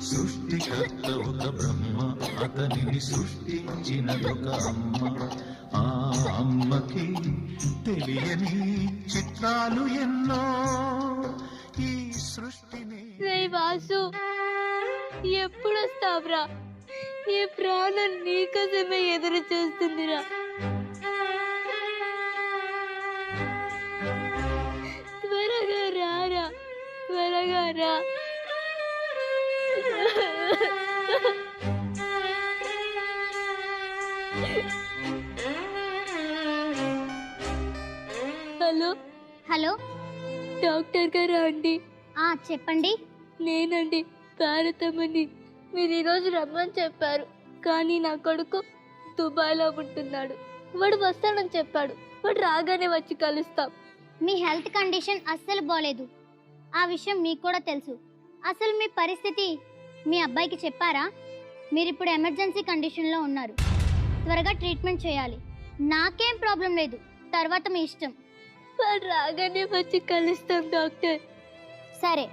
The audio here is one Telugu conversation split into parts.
సృష్టికర్త ఒక బ్రహ్మ, అతనిని సృష్టించినదొక అమ్మ. ఆ అమ్మకి తెలియని చిత్రాలు ఎన్నో ఈ సృష్టిని. వాసు, ఎప్పుడు వస్తావురా? ఈ ప్రాణం నీకోసమే ఎదురు చూస్తుందిరా. త్వరగా రారా, త్వరగా రా. హలో హలో, డాక్టర్ గారా అండి? చెప్పండి. నేనండి, భారతమ్మని. మీరు ఈరోజు రమ్మని చెప్పారు, కానీ నా కొడుకు దుబాయ్లో ఉంటున్నాడు. వాడు వస్తాడని చెప్పాడు. వాడు రాగానే వచ్చి కలుస్తాం. మీ హెల్త్ కండిషన్ అస్సలు బాలేదు, ఆ విషయం మీకు కూడా తెలుసు. అసలు మీ పరిస్థితి మీ అబ్బాయికి చెప్పారా? మీరు ఇప్పుడు ఎమర్జెన్సీ కండిషన్లో ఉన్నారు. త్వరగా ట్రీట్మెంట్ చేయాలి. నాకేం ప్రాబ్లం లేదు, తర్వాత మీ ఇష్టం. వాడు రాగానే వచ్చి కలుస్తాం డాక్టర్. సరే.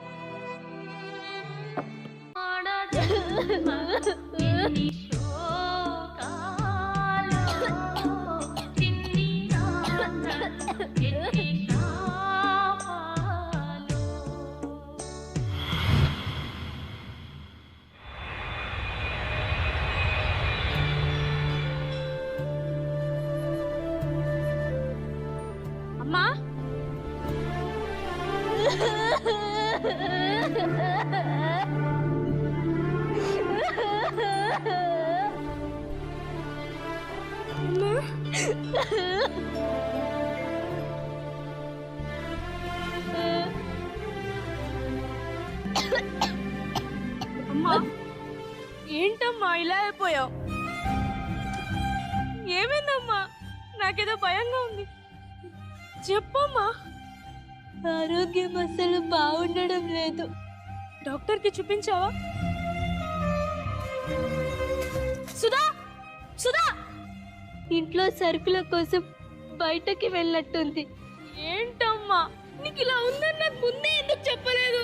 అమ్మా, అమ్మా, ఏంటమ్మా ఇలా అయిపోయావు? ఏమైందమ్మా? నాకేదో భయంగా ఉంది, చెప్పమ్మా. ఆరోగ్యం అసలు బాగుండడం లేదు. డాక్టర్కి చూపించావా? సుధా, సుధా, ఇంట్లో సరుకుల కోసం బయటకి వెళ్ళట్టుంది. ఏంటమ్మా నీకు ఇలా ఉందని నాకు ముందే ఎందుకు చెప్పలేదు?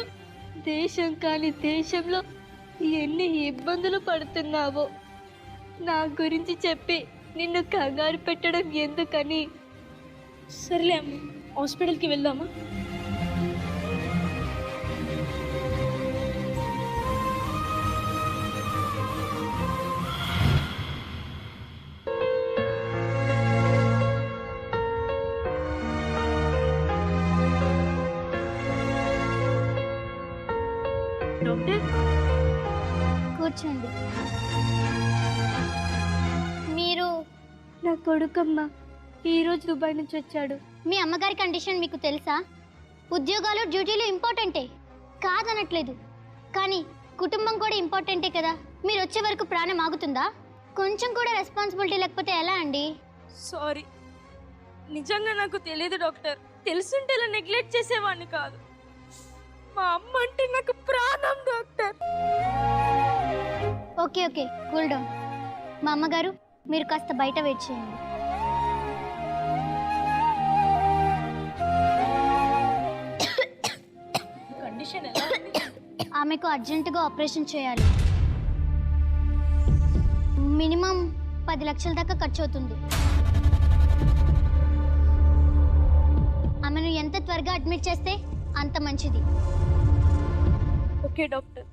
దేశం కాని దేశంలో ఎన్ని ఇబ్బందులు పడుతున్నావో నా గురించి చెప్పి నిన్ను కంగారు పెట్టడం ఎందుకని. సర్లే అమ్మ, హాస్పిటల్కి వెళ్దామా? డాక్టర్, కూర్చోండి. మీరు నా కొడుకమ్మ ఈరోజు దుబాయ్ నుంచి వచ్చాడు. మీ అమ్మగారి కండిషన్ మీకు తెలుసా? ఉద్యోగాలు డ్యూటీలు ఇంపార్టెంటే, కాదనట్లేదు, కానీ కుటుంబం కూడా ఇంపార్టెంటే కదా. మీరు వచ్చే వరకు ప్రాణం ఆగుతుందా? కొంచెం కూడా రెస్పాన్సిబిలిటీ లేకపోతే ఎలా అండి? సారీ, నిజంగా నాకు తెలియదు డాక్టర్. తెలుసుంటే ఇలా నెగ్లెక్ట్ చేసేవాడిని కాదు. మా అమ్మ అంటే నాకు ప్రాణం doctor. Okay okay, cool down. మా అమ్మగారు, మీరు కాస్త బయట వెయిట్ చేయండి. కండిషన్ ఎలా ఉంది? ఆమెకు అర్జెంటుగా ఆపరేషన్ చేయాలి. మినిమం 10 లక్షల దాకా ఖర్చు అవుతుంది. ఆమెను ఎంత త్వరగా అడ్మిట్ చేస్తే అంత మంచిది. ఓకే డాక్టర్,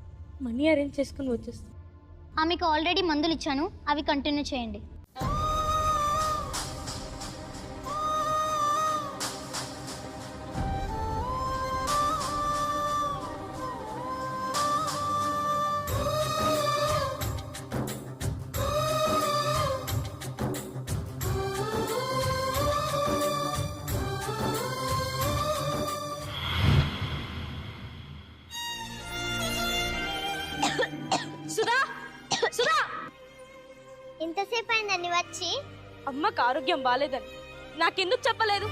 మనీ అరేంజ్ చేసుకుని వచ్చేస్తాను. ఆమెకు ఆల్రెడీ మందులు ఇచ్చాను, అవి కంటిన్యూ చేయండి. సుధా, సుధా, ఇంతసేపు అయిందండి వచ్చి. అమ్మకు ఆరోగ్యం బాలేదని నాకెందుకు చెప్పలేదు?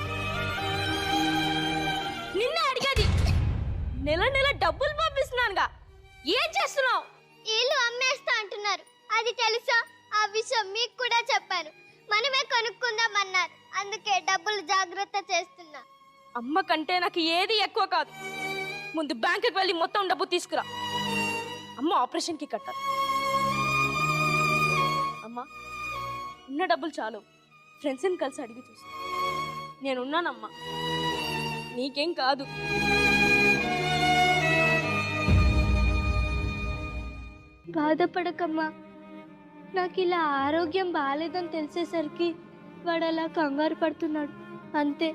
నిన్నే అడిగేది. నెల నెల డబ్బులు పంపిస్తున్నానుగా, ఏం చేస్తున్నావు? ఇల్లు అమ్మేస్తా అంటున్నారు, అది తెలుసా? ఆ విషయం మీకు కూడా చెప్పాను. మనమే కొనుక్కుందామన్నారు, అందుకే డబ్బులు జాగ్రత్త చేస్తున్నా. అమ్మ కంటే నాకు ఏది ఎక్కువ కాదు. ముందు బ్యాంకుకి వెళ్ళి మొత్తం డబ్బు తీసుకురా. అమ్మ ఆపరేషన్కి కట్టాలి. అమ్మా ఉన్న డబ్బులు చాలు, ఫ్రెండ్స్ని కలిసి అడిగి చూసి నేనున్నానమ్మా, నీకేం కాదు. బాధపడకమ్మా. నాకు ఇలా ఆరోగ్యం బాగాలేదని తెలిసేసరికి వాడు అలా కంగారు పడుతున్నాడు అంతే.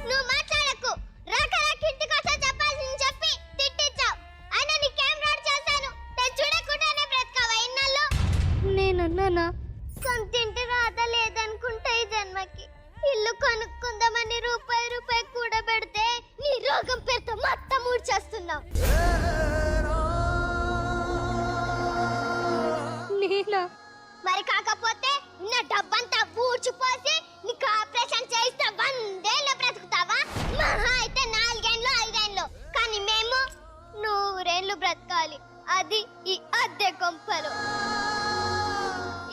నువ్వు మాట్లాడకు. రాకరాకి ఇంటికి వచ్చా చెప్పాల్సింది చెప్పి తిట్టించావు. అయినా నీకేం రాడ్ చేశాను? నేను చూడకుండానే బ్రతకావా ఇన్నాళ్ళు? నేనన్నానా? సొంతింటి రాత లేదనుకుంటా ఈ జన్మకి. ఇల్లు కొనుక్కుందామని రూపాయి రూపాయి కూడా పెడితే నీ రోగం పేరుతో మొత్తం ఊడ్చేస్తున్నావు. నేనా? మరి కాకపోతే నా డబ్బంతా ఊడ్చిపోసి నీకు ఆపరేషన్ చేయిస్తే 100 ఏళ్ళు బ్రతుకుతావా? మహా అయితే 4 ఏళ్ళు 5 ఏళ్ళు. కానీ మేము 100 ఏళ్ళు బ్రతకాలి, అది ఈ అద్దె కొంపలో.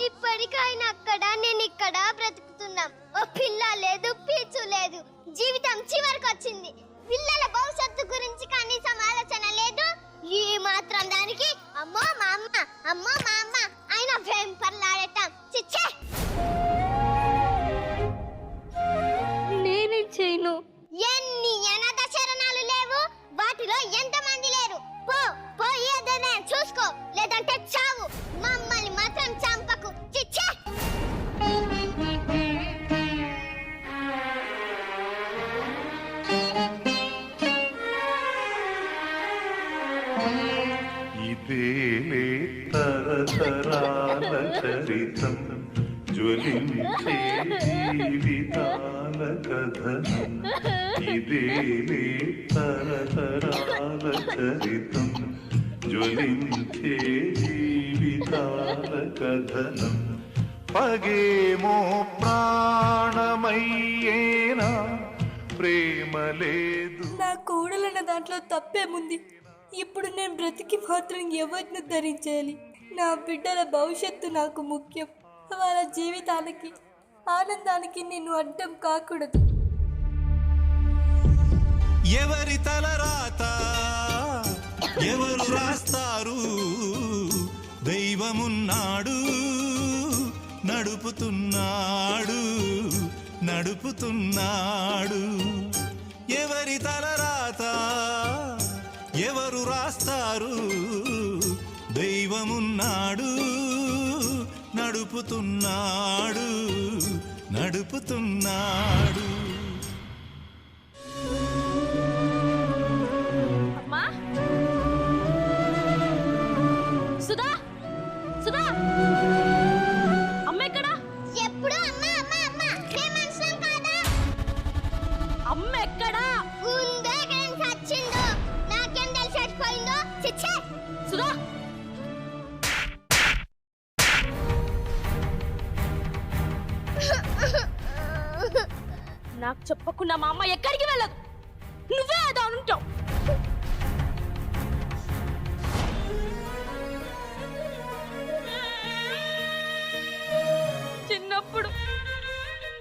ఇప్పటికైనా అక్కడ నేను ఇక్కడ బ్రతుకుతున్నాం. ఓ పిల్ల లేదు, పీచు లేదు. జీవితం చివరికి వచ్చింది. పిల్లల భవిష్యత్తు గురించి కనీసం ఆలోచన లేదు. ఈ మాత్రం దానికి అమ్మో మా అమ్మ, అమ్మో మా అమ్మ అయినా వెంపర్లాడటం చిచ్చే. నేనేం చేయను? ఎన్ని అనాథ శరణాలు లేవు, వాటిలో ఎంతమంది లేరు. పో పోయి ఏదైనా చూసుకో, లేదంటే చావు. మమ్మల్ని మాత్రం చంపకు చిచ్చే. ఇదేలే తరతరాల చరితం, జ్వలించే జీవితాల కథనం. ఇదేలే తరతరాల చరితం, జ్వలించే జీవితాల కథనం. పగేమో ప్రాణమయ్యేనా, ప్రేమ లేదు. నా కోడలన్న దాంట్లో తప్పేముంది? ఇప్పుడు నేను బ్రతికి మాత్రం ఎవరిని ధరించాలి? నా బిడ్డల భవిష్యత్తు నాకు ముఖ్యం. వాళ్ళ జీవితానికి ఆనందానికి నేను అడ్డం కాకూడదు. ఎవరి తలరాత ఎవరు రాస్తారు? దైవమున్నాడు, నడుపుతున్నాడు, నడుపుతున్నాడు. ఎవరి తలరాత ఎవరు రాస్తారు? దైవమున్నాడు, నడుపుతున్నాడు, నడుపుతున్నాడు. అమ్మా సుధా, సుధా, అమ్మ ఎక్కడా? ఎప్పుడు అమ్మ అమ్మ అమ్మ మేము మనుషులం కాదా? అమ్మ ఎక్కడా? ఉందో ఎక్కడ చచ్చిందో నాకేం తెలిసి చచ్చిపోయిందో చిచ్చే. సుధా, నాకు చెప్పకుండా మా అమ్మ ఎక్కడికి వెళ్ళదు. నువ్వే ఏదో ఉంటావు. చిన్నప్పుడు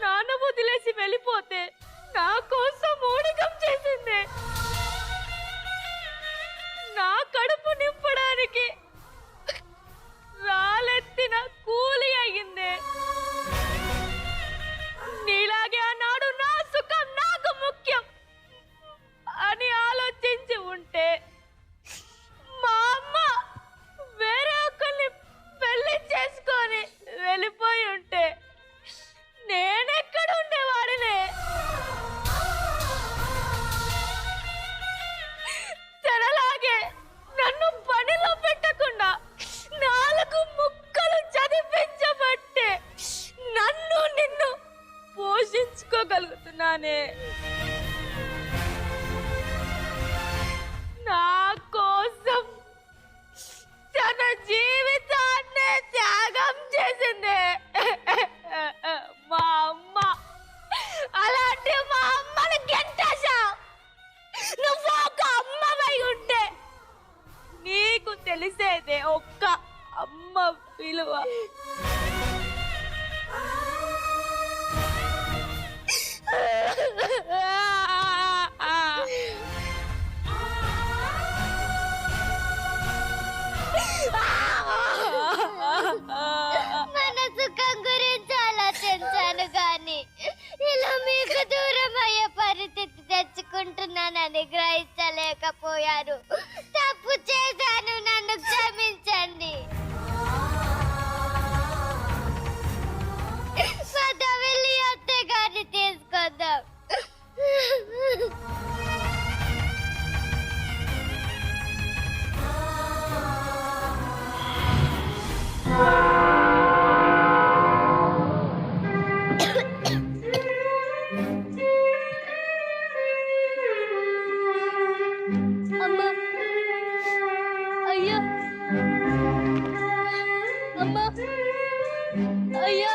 నాన్న వదిలేసి వెళ్ళిపోతే నా కోసం ఊడికం చేసిందే. నా కడుపు నింపడానికి రాలెత్తిన కూలి అయ్యిందే. నీలాగే అన్నాడు నా సుఖం నాకు ముఖ్యం అని ఆలోచించి ఉంటే మా అమ్మ వేరే ఒకరిని పెళ్లి చేసుకొని వెళ్ళిపోయి ఉంటే నేనెక్కడ ఉండేవాడినే? తనలాగే నన్ను పనిలో పెట్టకుండా 4 ముక్కలు చదివించబట్టే నన్ను నిన్ను పోషించుకోగలుగుతున్నానే. నా కోసం తన జీవితాన్నే త్యాగం చేసిందే మా అమ్మ. అలాంటి మా అమ్మని గెంటేశావు. నువ్వు ఒక అమ్మవై ఉంటే నీకు తెలిసేదే ఒక్క అమ్మ విలువ. చేస్తున్నానని గ్రహించలేకపోయాను. తప్పు చేశాను, నన్ను క్షమించండి. పద వెళ్ళి అత్తగారిని తీసుకొద్దాం. అమ్మా అయ్యా అమ్మా అయ్యా అయ్యా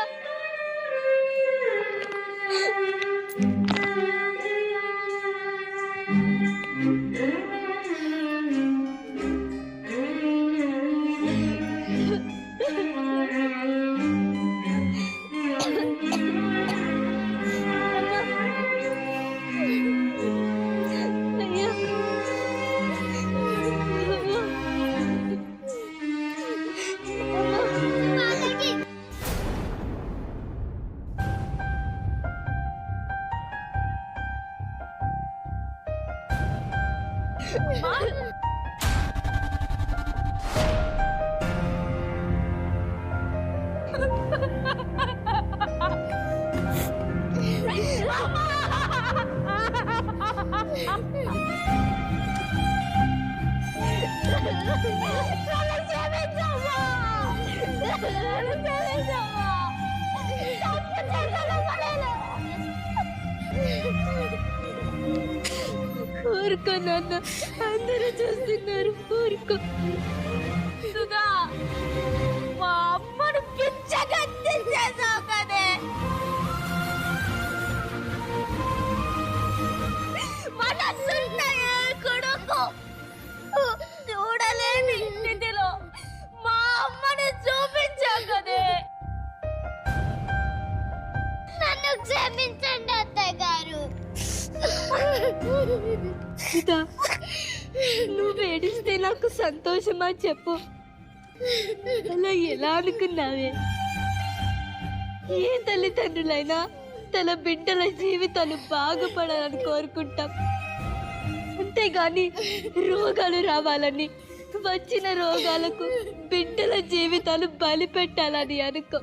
ఊరుకో నాన్న, అందరూ చూస్తున్నారు, ఊరుకో. సుధా, మా అమ్మను పిచ్చగా చేసావు కదే. మనసున్న ఏ కొడుకు చూడలేని స్థితిలో మా అమ్మను చూపించావు కదే. నన్ను క్షమించండి అత్తగారు. సీతా, నువ్వు ఏడిస్తే నాకు సంతోషమా చెప్పు? అలా ఎలా అనుకున్నావే? ఏ తల్లిదండ్రులైనా తన బిడ్డల జీవితాలు బాగుపడాలని కోరుకుంటాం, అంతేగాని రోగాలు రావాలని, వచ్చిన రోగాలకు బిడ్డల జీవితాలు బలి పెట్టాలని అనుకో.